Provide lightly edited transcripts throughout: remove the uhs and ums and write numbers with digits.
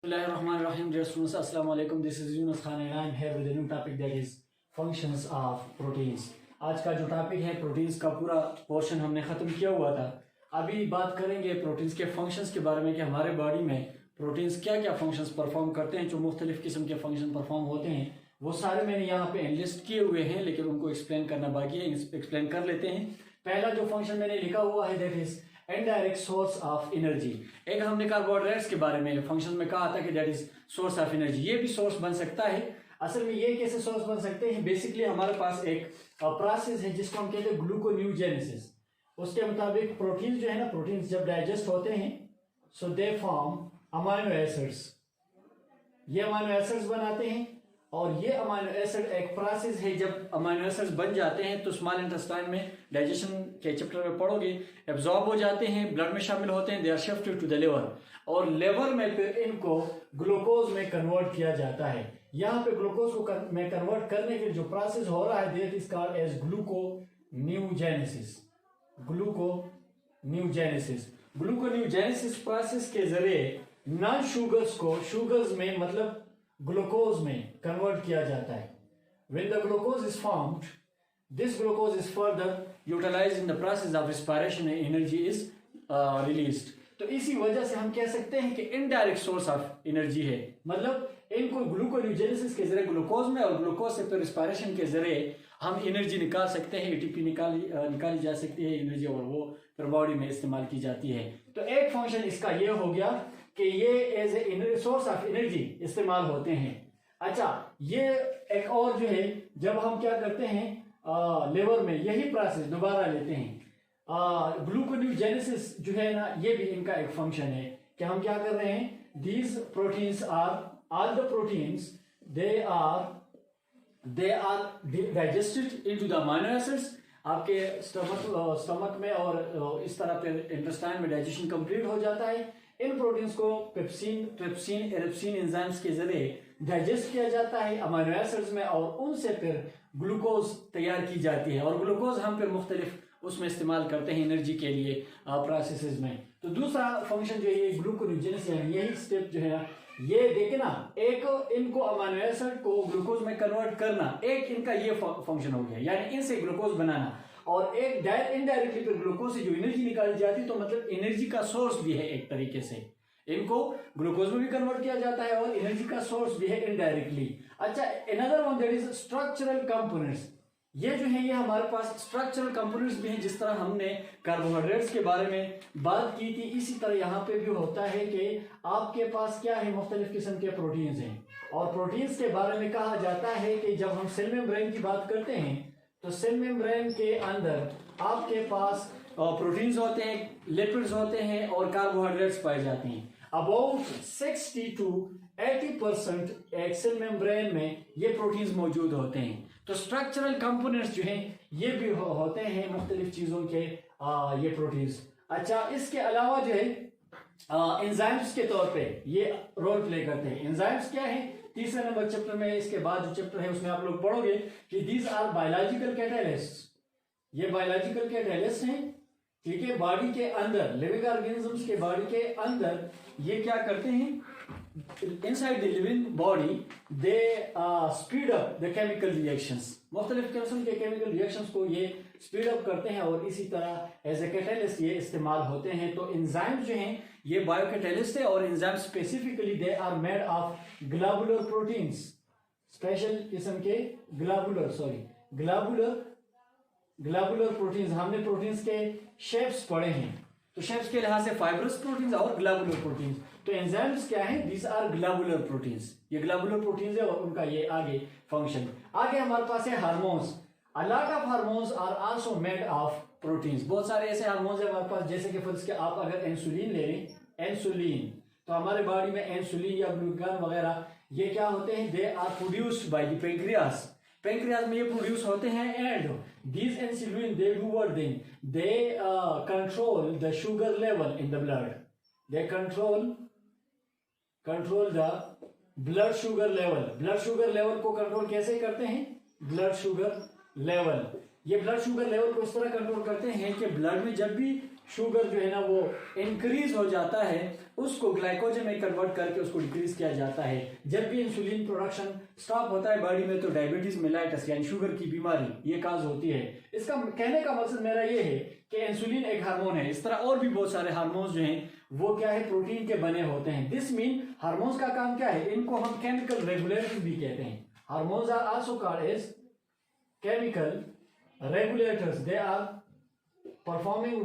Bismillahirrahmanirrahim. Dear students, Assalamu alaikum. This is Yunus Khan and I am here with a new topic that is functions of proteins. आज का जो topic है proteins का पूरा portion हमने ख़त्म किया हुआ था. अभी बात करेंगे प्रोटीन्स के फंक्शंस के बारे में कि हमारे बॉडी में प्रोटीन्स क्या क्या फंक्शंस परफॉर्म करते हैं. जो मुख्तलिफ किस्म के फंक्शन परफॉर्म होते हैं वो सारे मैंने यहाँ पे एनलिस्ट किए हुए हैं, लेकिन उनको एक्सप्लेन करना बाकी है. एक्सप्लेन कर लेते हैं. पहला जो फंक्शन मैंने लिखा हुआ है that is indirect source of energy. एक हमने कार्बोहाइड्रेट्स के बारे में फंक्शन में कहा था कि that is source of energy. ये भी सोर्स बन सकता है. असल में ये कैसे सोर्स बन सकते हैं? बेसिकली हमारे पास एक प्रोसेस है जिसको हम कहते हैं ग्लूकोन्यूजेनेसिस. उसके मुताबिक प्रोटीन जो है ना, प्रोटीन जब डाइजेस्ट होते हैं सो दे फॉर्म अमाइनो एसिड्स. ये अमाइनो एसिड्स बनाते हैं और ये अमाइनो एसिड एक प्रोसेस है. जब अमाइनो एसिड्स बन जाते हैं तो स्मॉल इंटेस्टाइन में डाइजेशन के चैप्टर में पढ़ोगे एब्जॉर्ब हो जाते हैं, ब्लड में शामिल होते हैं. They are shifted to the liver और लिवर में फिर इनको ग्लूकोज में कन्वर्ट किया जाता है. यहाँ पे ग्लूकोज को में कन्वर्ट करने के जो प्रोसेस हो रहा है that is called as gluconeogenesis. Gluconeogenesis. Gluconeogenesis process के जरिए नॉन शुगर्स को शुगर्स में मतलब ग्लूकोज में कन्वर्ट किया जाता है. When the glucose is formed, this glucose is further utilized in the process of respiration and energy is released. तो इसी वजह से हम कह सकते हैं कि इनडायरेक्ट सोर्स ऑफ एनर्जी है. मतलब इनको ग्लूकोन्यूजेनेसिस के जरिए ग्लूकोज में और ग्लूकोज से फिर रिस्पायरेशन के जरिए हम एनर्जी निकाल सकते हैं. एटीपी निकाली जा सकती है एनर्जी और वो फिर बॉडी में इस्तेमाल की जाती है. तो एक फंक्शन इसका ये हो गया कि ये as a source of energy इस्तेमाल होते हैं. अच्छा, ये एक और जो है जब हम क्या करते हैं लिवर में यही प्रोसेस दोबारा लेते हैं. ग्लूकोन्यूजेनेसिस जो है ना, ये भी इनका एक फंक्शन है कि हम क्या कर रहे हैं. These proteins are all the proteins they are digested into the amino acids. आपके स्टमक में और इस तरह पे इंटेस्टाइन में डाइजेशन कंप्लीट हो जाता है. इन प्रोटीन्स को पेप्सिन, ट्रिप्सिन, एरिप्सिन एंजाइम्स के जरिए डाइजेस्ट किया जाता है अमीनो एसिड्स में और उनसे फिर ग्लूकोज तैयार की जाती है और ग्लूकोज हम फिर मुख्तलिफ उसमें इस्तेमाल करते हैं एनर्जी के लिए प्रोसेसेस में. तो दूसरा फंक्शन जो है ग्लूकोन्यूजेनेसिस है. यही स्टेप जो है ना, ये देखे ना, एक इनको अमीनो एसिड को ग्लूकोज में कन्वर्ट करना, एक इनका ये फंक्शन हो गया, यानी इनसे ग्लूकोज बनाना. और एक इनडायरेक्टली फिर ग्लूकोज से जो एनर्जी निकाली जाती है तो मतलब एनर्जी का सोर्स भी है एक तरीके से. इनको ग्लूकोज में भी कन्वर्ट किया जाता है और एनर्जी का सोर्स भी है इनडायरेक्टली. अच्छा, another one that is structural components. ये जो है ये हमारे पास स्ट्रक्चरल कंपोनेंट्स भी हैं. जिस तरह हमने कार्बोहाइड्रेट्स के बारे में बात की थी, इसी तरह यहाँ पे भी होता है कि आपके पास क्या है, मुख्तलिफ किस्म के प्रोटीन्स हैं. और प्रोटीन्स के बारे में कहा जाता है कि जब हम सेल मेम्ब्रेन की बात करते हैं तो सेल मेम्ब्रेन के अंदर आपके पास प्रोटीन्स होते हैं, लिपिड्स होते हैं और कार्बोहाइड्रेट्स पाए जाते हैं. अबाउट 60 to 80% एक सेल मेम्ब्रेन में ये प्रोटीन्स मौजूद होते हैं. तो स्ट्रक्चरल कंपोनेंट्स जो हैं ये भी होते हैं मुख्तलिफ चीजों के ये प्रोटीन्स. अच्छा, इसके अलावा जो है एंजाइम्स के तौर पे ये रोल प्ले करते हैं. एंजाइम्स क्या है? तीसरे नंबर चैप्टर में, इसके बाद जो चैप्टर है उसमें आप लोग पढ़ोगे कि दीज आर बायोलॉजिकल कैटालिस्ट. ये बायोलॉजिकल कैटालिस्ट हैं, ठीक है. बॉडी के अंदर लिविंग ऑर्गेनिजम्स के बॉडी के अंदर ये क्या करते हैं, inside the living body they speed up the chemical reactions. मुख्तलिफ किस्म के केमिकल रिएक्शंस को ये स्पीड अप करते हैं और इसी तरह एज ए कैटालिस्ट ये इस्तेमाल होते हैं. तो एंजाइम्स जो हैं ये बायो कैटालिस्ट है और enzyme specifically they are made of globular proteins. Special किस्म के ग्लोबुलर प्रोटीन्स. हमने प्रोटीन्स के शेप्स पढ़े हैं, तो शेप्स के लिहाज से फाइब्रस प्रोटीन्स और ग्लोबुलर प्रोटीन्स. तो एंजाइम्स क्या है? These are globular proteins. ये ग्लोबुलर प्रोटीन्स है और उनका ये आगे फंक्शन. आगे हमारे पास है hormones. A lot of hormones are also made of proteins. बहुत सारे ऐसे हार्मोन्स है हमारे पास, जैसे कि फर्ज के आप अगर इंसुलिन ले लें, इंसुलिन, तो हमारे बॉडी में इंसुलिन या ग्लूकान वगैरह ये क्या होते हैं? They are produced by the pancreas. Pancreas में ये प्रोड्यूस होते हैं and these insulin they do what then they control the sugar level in the blood. They control the blood sugar level. Blood sugar level को control कैसे करते हैं? Blood sugar level. ये blood sugar level को इस तरह control करते हैं कि ब्लड में जब भी शुगर जो है ना वो इंक्रीज हो जाता है, उसको ग्लाइकोजन में कन्वर्ट करके उसको डिक्रीज किया जाता है। जब भी इंसुलिन प्रोडक्शन स्टॉप होता है बॉडी में तो डायबिटीज मेलाइटस यानी शुगर की बीमारी ये काज होती है। इसका कहने का मकसद मेरा ये है कि इंसुलिन एक हार्मोन है, इस तरह और भी बहुत सारे हार्मोन्स जो हैं वो क्या है, प्रोटीन के बने होते हैं। दिस मीन हार्मोन्स का काम क्या है, इनको हम केमिकल रेगुलेटर्स भी कहते हैं। Hormones are also called as chemical regulators, they are performing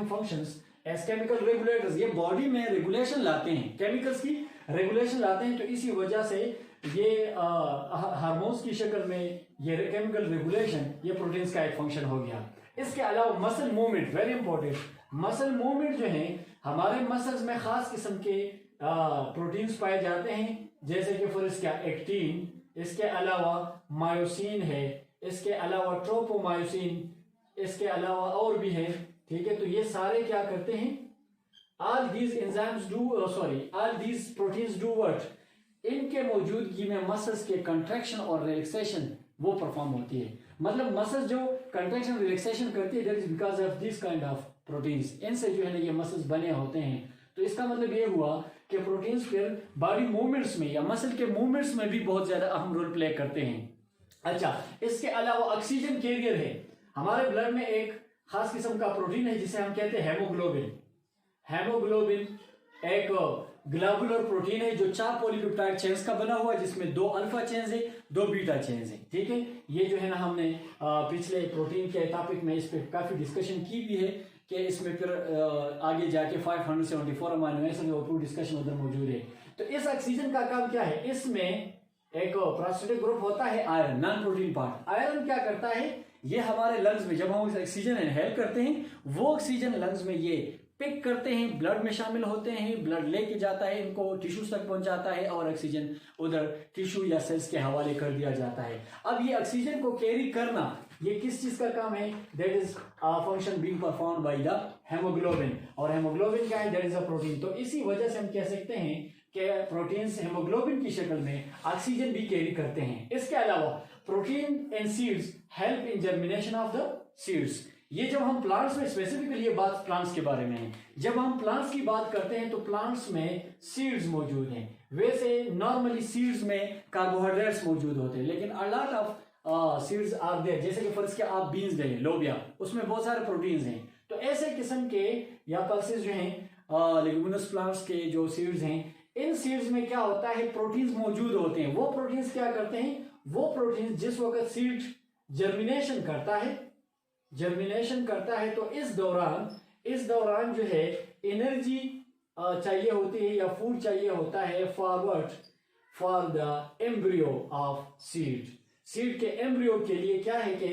functions as chemical regulators। ये बॉडी में रेगुलेशन लाते हैं, केमिकल्स की रेगुलेशन लाते हैं, तो इसी वजह से ये हार्मोन्स की शक्ल में ये केमिकल रेगुलेशन ये प्रोटीन्स का एक फंक्शन हो गया। इसके अलावा muscle movement, very important, muscle movement जो है हमारे मसल्स में खास किस्म के प्रोटीन्स पाए जाते हैं, जैसे कि फॉर इसका एक्टिन, इसके अलावा मायोसिन है, इसके अलावा ट्रोपोमायोसिन, इसके अलावा और भी है, ठीक है। तो ये सारे क्या करते हैं, all these enzymes do all these proteins do what, इनके मौजूदगी में मसल्स के कंट्रैक्शन और रिलैक्सेशन वो परफॉर्म होती है। मतलब मसल्स जो कंट्रैक्शन रिलैक्सेशन करती है that is because of this kind of proteins, इनसे जो है ना ये मसल्स बने होते हैं। तो इसका मतलब ये हुआ कि प्रोटीन्स फिर बॉडी मूवमेंट्स में या मसल के मूवमेंट्स में भी बहुत ज्यादा अहम रोल प्ले करते हैं। अच्छा, इसके अलावा ऑक्सीजन कैरियर है, हमारे ब्लड में एक खास किस्म का प्रोटीन है जिसे हम कहते हैं हेमोग्लोबिन। हेमोग्लोबिन एक ग्लोबुलर प्रोटीन है जो 4 पॉलीपेप्टाइड चेन्स का बना हुआ है, जिसमें 2 अल्फा चेन्स है, 2 बीटा चेन्स है, ठीक है। ये जो है ना हमने पिछले प्रोटीन के टॉपिक में इस पे काफी डिस्कशन की भी है कि इसमें फिर आगे जाके 574 अमीनो एसिड और पूरी डिस्कशन उधर मौजूद है। तो इस ऑक्सीजन का काम क्या है, इसमें एक प्रोस्टेटिक ग्रुप होता है iron, non protein part. Iron क्या करता है, ये हमारे लंग्स में जब हम ऑक्सीजन इनहेल करते हैं वो ऑक्सीजन लंग्स में ये पिक करते हैं, ब्लड में शामिल होते हैं, ब्लड लेके जाता है, इनको टिश्यूज तक पहुंचाता है और ऑक्सीजन उधर टिश्यू या सेल्स के हवाले कर दिया जाता है। अब ये ऑक्सीजन को कैरी करना ये किस चीज का काम है, that is function being performed by the haemoglobin, और हेमोग्लोबिन क्या है, दैट इज अ प्रोटीन। तो इसी वजह से हम कह सकते हैं कि प्रोटीन्स हेमोग्लोबिन की शक्ल में ऑक्सीजन भी कैरी करते हैं। इसके अलावा protein and seeds help in germination of the seeds. ये जब हम प्लांट्स में स्पेसिफिकली ये बात प्लांट्स के बारे में है, जब हम प्लांट्स की बात करते हैं तो प्लांट्स में सीड्स मौजूद हैं। वैसे नॉर्मली सीड्स में कार्बोहाइड्रेट्स मौजूद होते हैं, लेकिन a lot of seeds are there, जैसे कि फर्ज के आप बीन्स दें, लोबिया, उसमें बहुत सारे प्रोटीन्स हैं। तो ऐसे किस्म के या पल्सेस जो हैं लेग्यूमिनस प्लांट्स के जो सीड्स हैं, इन सीड्स में क्या होता है, प्रोटीन्स मौजूद होते हैं। वो प्रोटीन्स क्या करते हैं, वो प्रोटीन्स जिस वक्त सीड जर्मिनेशन करता है तो इस दौरान जो है एनर्जी चाहिए होती है या फूड चाहिए होता है for the embryo of seed के एम्ब्रियो के लिए क्या है कि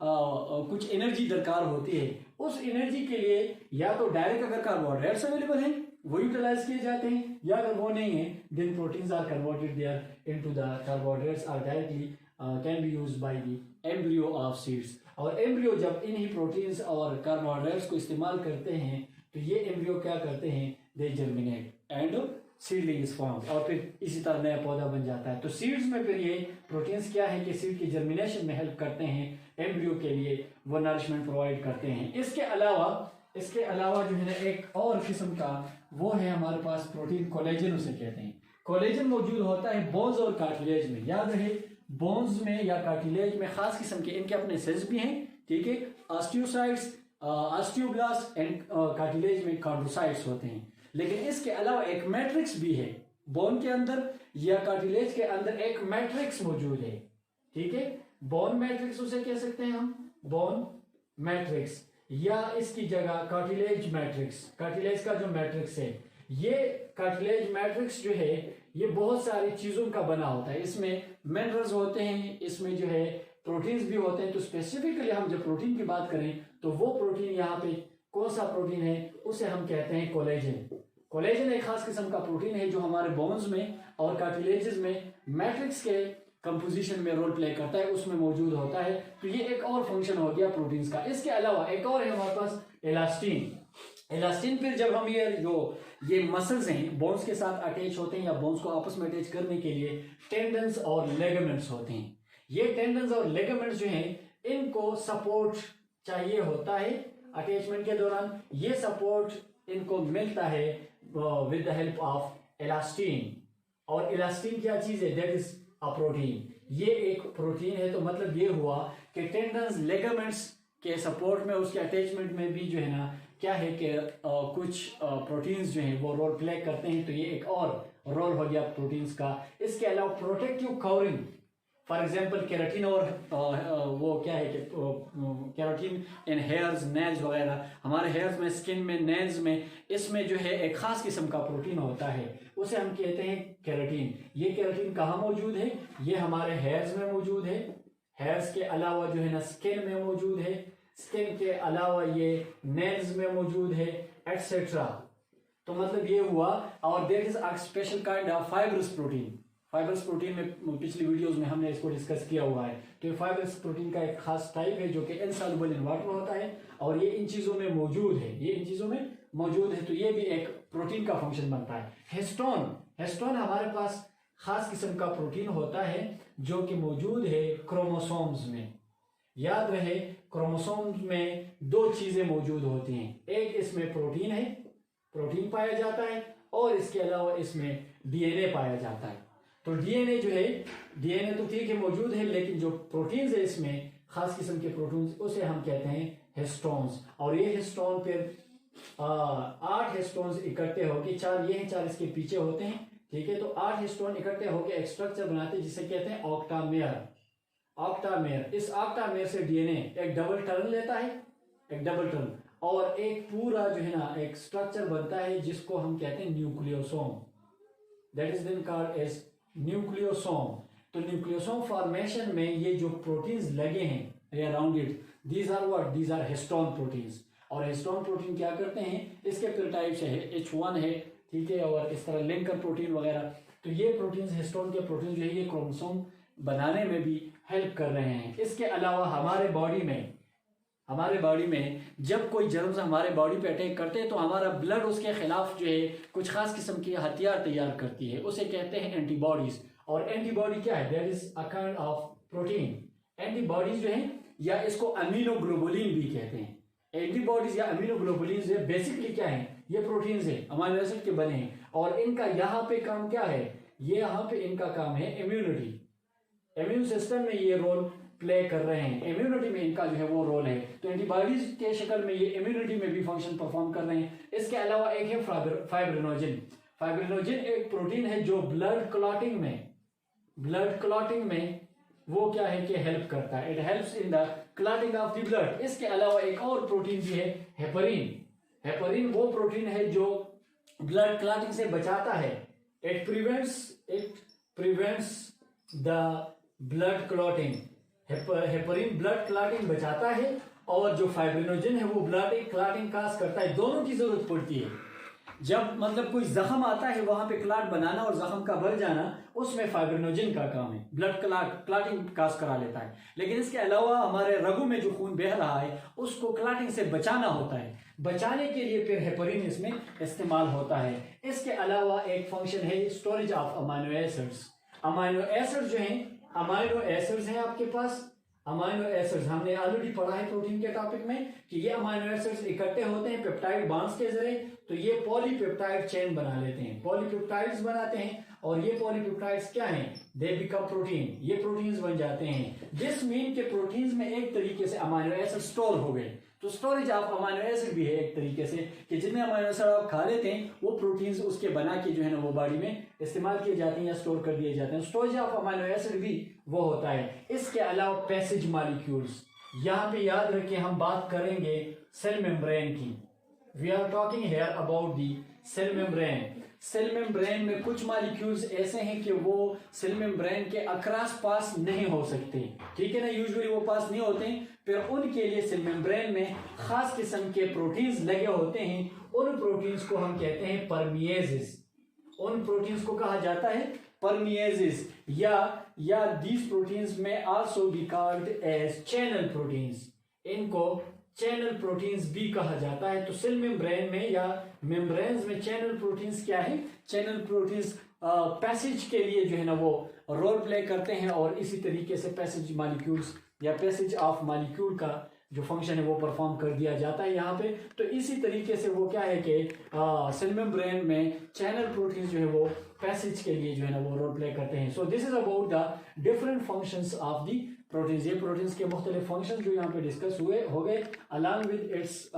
कुछ एनर्जी दरकार होती है। उस एनर्जी के लिए या तो डायरेक्ट अगर कार्बोहाइड्रेट्स अवेलेबल हैं वो यूटिलाइज किए जाते हैं, या अगर वो नहीं है then proteins are converted there into the carbohydrates or directly can be used by the embryo of seeds. और एम्ब्रियो जब इन्हीं प्रोटीन्स और कार्बोहाइड्रेट्स को इस्तेमाल करते हैं तो ये एम्ब्रियो क्या करते हैं, they germinate and seedling is formed, और फिर इसी तरह नया पौधा बन जाता है। तो सीड्स में फिर ये प्रोटीन्स क्या है कि सीड की जर्मिनेशन में हेल्प करते हैं, एम्ब्रियो के लिए वो नरिशमेंट प्रोवाइड करते हैं। इसके अलावा जो है ना एक और किस्म का वो है हमारे पास प्रोटीन, कोलेजन उसे कहते हैं। कोलेजन मौजूद होता है बोन्स और कार्टिलेज में। याद रहे बोन्स में या कार्टिलेज में खास किस्म के इनके अपने सेल्स भी हैं, ठीक है, ऑस्टियोसाइट्स, ऑस्टियोब्लास्ट एंड कार्टिलेज में कॉन्ड्रोसाइट्स होते हैं। लेकिन इसके अलावा एक मैट्रिक्स भी है बोन के अंदर या कार्टिलेज के अंदर, एक मैट्रिक्स मौजूद है, ठीक है। बोन मैट्रिक्स उसे कह सकते हैं हम, बोन मैट्रिक्स, या इसकी जगह कार्टिलेज मैट्रिक्स। कार्टिलेज का जो मैट्रिक्स है, ये कार्टिलेज मैट्रिक्स जो है ये बहुत सारी चीजों का बना होता है। इसमें मिनरल्स होते हैं, इसमें जो है प्रोटीन्स भी होते हैं। तो स्पेसिफिकली हम जब प्रोटीन की बात करें तो वो प्रोटीन यहाँ पे कौन सा प्रोटीन है, उसे हम कहते हैं कोलेजन। कोलेजन एक खास किस्म का प्रोटीन है जो हमारे बोन्स में और कार्टिलेजेस में मैट्रिक्स के कंपोजिशन में रोल प्ले करता है, उसमें मौजूद होता है। तो ये एक और फंक्शन हो गया प्रोटीन्स का। इसके अलावा एक और है हमारे पास इलास्टिन। इलास्टिन फिर जब हम ये मसल्स हैं बोन्स के साथ अटैच होते हैं या बोन्स को आपस में अटैच करने के लिए टेंडन्स और लेगामेंट्स होते हैं। ये टेंडन्स और लेगामेंट्स जो हैं इनको सपोर्ट चाहिए होता है अटैचमेंट के दौरान ये सपोर्ट इनको मिलता है with the help of elastin. और इलास्टिन क्या चीज है? That is a protein. ये एक प्रोटीन है। तो मतलब ये हुआ कि टेंडन्स लिगामेंट्स के सपोर्ट में, उसके अटैचमेंट में भी जो है ना क्या है कि कुछ प्रोटीन्स जो हैं वो रोल प्ले करते हैं। तो ये एक और रोल हो गया प्रोटीन्स का। इसके अलावा protective covering, for example keratin और वो क्या है कि केराटिन इन हेयर्स, नेल्स वगैरह, हमारे हेयर्स में, स्किन में, नेल्स में, इसमें जो है एक खास किस्म का प्रोटीन होता है, उसे हम कहते हैं केराटिन। ये केराटिन कहाँ मौजूद है? ये हमारे हेयर्स में मौजूद है। हेयर्स के अलावा जो है ना स्किन में मौजूद है। स्किन के अलावा ये नेल्स में मौजूद है, एटसेट्रा। तो मतलब ये हुआ। और there is a special kind of fibrous protein. Fibrous protein में पिछली वीडियोस में हमने इसको डिस्कस किया हुआ है। तो ये फाइब्रस प्रोटीन का एक खास टाइप है जो कि इनसॉल्युबल इन वाटर होता है और ये इन चीजों में मौजूद है। ये इन चीजों में मौजूद है। तो ये भी एक प्रोटीन का फंक्शन बनता है। हिस्टोन, हिस्टोन हमारे पास खास किस्म का प्रोटीन होता है जो कि मौजूद है क्रोमोसोम्स में। याद रहे, क्रोमोसोम्स में दो चीजें मौजूद होती हैं। एक इसमें प्रोटीन है, प्रोटीन पाया जाता है, और इसके अलावा इसमें डीएनए पाया जाता है। तो डीएनए जो है, डीएनए तो ठीक है मौजूद है, लेकिन जो प्रोटीन्स है इसमें खास किस्म के प्रोटीन्स, उसे हम कहते हैं हिस्टोन्स। और ये हिस्टोन फिर 8 हिस्टोन्स इकट्ठे होकर, 4 ये हैं, 4 इसके पीछे होते हैं, ठीक है। तो 8 हिस्टोन इकट्ठे होकर एक स्ट्रक्चर बनाते हैं जिसे कहते हैं ऑक्टामेयर। ऑक्टामेयर, इस ऑक्टामेयर से डीएनए एक डबल टर्न लेता है, एक डबल टर्न, और एक पूरा जो है ना एक स्ट्रक्चर बनता है जिसको हम कहते हैं nucleosome. That is then called as nucleosome. तो न्यूक्लियोसोम फॉर्मेशन में ये जो प्रोटीन्स लगे हैं around it, these are what? These are histone proteins. और हिस्टोन प्रोटीन क्या करते हैं? इसके फिर टाइप्स है, H1 है, ठीक है, और इस तरह लिंकर प्रोटीन वगैरह। तो ये प्रोटीन्स, हिस्टोन के प्रोटीन जो है, ये क्रोमोसोम बनाने में भी हेल्प कर रहे हैं। इसके अलावा हमारे बॉडी में जब कोई जर्म्स हमारे बॉडी पे अटैक करते हैं तो हमारा ब्लड उसके खिलाफ जो है कुछ खास किस्म के हथियार तैयार करती है, उसे कहते हैं एंटीबॉडीज। और एंटीबॉडी क्या है? That is a kind of protein. Antibodies जो है, या इसको अमीनोग्लोबुलिन भी कहते हैं। एंटीबॉडीज या अमीनोग्लोबुलिन जो बेसिकली क्या है? ये प्रोटीन्स है, अमीनो एसिड के बने हैं। और इनका यहाँ पे काम क्या है? ये यहाँ पे इनका काम है इम्यूनिटी। इम्यून सिस्टम में ये रोल प्ले कर रहे हैं, इम्यूनिटी में इनका जो है वो रोल है। तो एंटीबॉडीज के शक्ल में ये इम्यूनिटी में भी फंक्शन परफॉर्म कर रहे हैं। इसके अलावा एक है फाइब्रिनोजिन। फाइब्रिनोजिन एक प्रोटीन है जो ब्लड क्लॉटिंग में वो क्या है कि हेल्प करता है। It helps in the clotting of the blood. इसके अलावा एक और प्रोटीन भी है, हेपरिन। हेपरिन वो प्रोटीन है जो ब्लड क्लॉटिंग से बचाता है। It prevents the blood clotting. Heparin blood clotting बचाता है, और जो फाइब्रिनोजिन है वो ब्लड क्लॉटिंग काज करता है। दोनों की जरूरत पड़ती है। जब मतलब कोई जख्म आता है वहां पे क्लॉट बनाना और जख्म का भर जाना, उसमें फाइब्रिनोजिन का काम है, ब्लड क्लॉटिंग काज करा लेता है। लेकिन इसके अलावा हमारे रगों में जो खून बह रहा है उसको क्लॉटिंग से बचाना होता है। बचाने के लिए फिर हेपरिन इसमें इस्तेमाल होता है। इसके अलावा एक फंक्शन है storage of amino acids. Amino acids जो हैं, अमाइनो एसिड्स हैं आपके पास। अमाइनो एसिड्स हमने ऑलरेडी पढ़ा है प्रोटीन के टॉपिक में कि ये अमाइनो एसिड्स इकट्ठे होते हैं पेप्टाइड बॉन्ड्स के जरिए, तो ये पॉलीपेप्टाइड चेन बना लेते हैं, पॉलीपेप्टाइड्स बनाते हैं। और ये पॉलीपेप्टाइड्स क्या हैं? They become protein. ये प्रोटीन्स बन जाते हैं। दिस मीन के प्रोटीन्स में एक तरीके से अमाइनो एसिड स्टोर हो गए। तो स्टोरेज ऑफ अमाइनो एसिड भी है एक तरीके से कि जितने अमाइनो एसिड आप खा लेते हैं वो प्रोटीन्स उसके बना के जो है ना वो बॉडी में इस्तेमाल किए जाते हैं या स्टोर कर दिए जाते हैं। स्टोरेज ऑफ अमाइनो एसिड भी वो होता है। इसके अलावा पैसेज मॉलिक्यूल्स, यहाँ पे याद रखिए हम बात करेंगे सेल मेम्ब्रेन की। We are talking here about the cell membrane. Cell membrane में कुछ मॉलिक्यूल्स ऐसे हैं कि वो सेल मेम्ब्रेन के अक्रॉस पास नहीं हो सकते, ठीक है ना, यूजुअली वो पास नहीं होते हैं। फिर उनके लिए सेल मेम्ब्रेन में खास किस्म के प्रोटीन्स लगे होते हैं। उन प्रोटीन्स को हम कहते हैं परमिएजेस। उन प्रोटीन्स को कहा जाता है परमिएजेस, या दीज प्रोटीन्स में also be called as channel proteins. इनको चैनल प्रोटीन्स भी कहा जाता है। तो सेल मेम्ब्रेन में या मेम्ब्रेन्स में चैनल प्रोटीन्स क्या है? चैनल प्रोटीन्स पैसेज के लिए जो है ना वो रोल प्ले करते हैं। और इसी तरीके से पैसेज मॉलिक्यूल्स या पैसेज ऑफ मॉलिक्यूल का जो फंक्शन है वो परफॉर्म कर दिया जाता है यहाँ पे। तो इसी तरीके से वो क्या है कि सेल मेम्ब्रेन में चैनल प्रोटीन जो है वो पैसेज के लिए जो है ना वो रोल प्ले करते हैं। So this is about the different functions of the proteins. ये प्रोटीन्स के मुख्तलिफ फंक्शन जो यहाँ पे डिस्कस हुए हो गए, along with its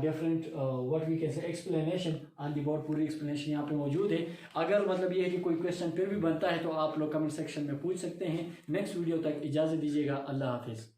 different what we can say explanation on the board. पूरी एक्सप्लेनेशन यहाँ पे मौजूद है। अगर मतलब ये है कि कोई क्वेश्चन फिर भी बनता है तो आप लोग कमेंट सेक्शन में पूछ सकते हैं। नेक्स्ट वीडियो तक इजाज़त दीजिएगा। अल्लाह हाफिज़।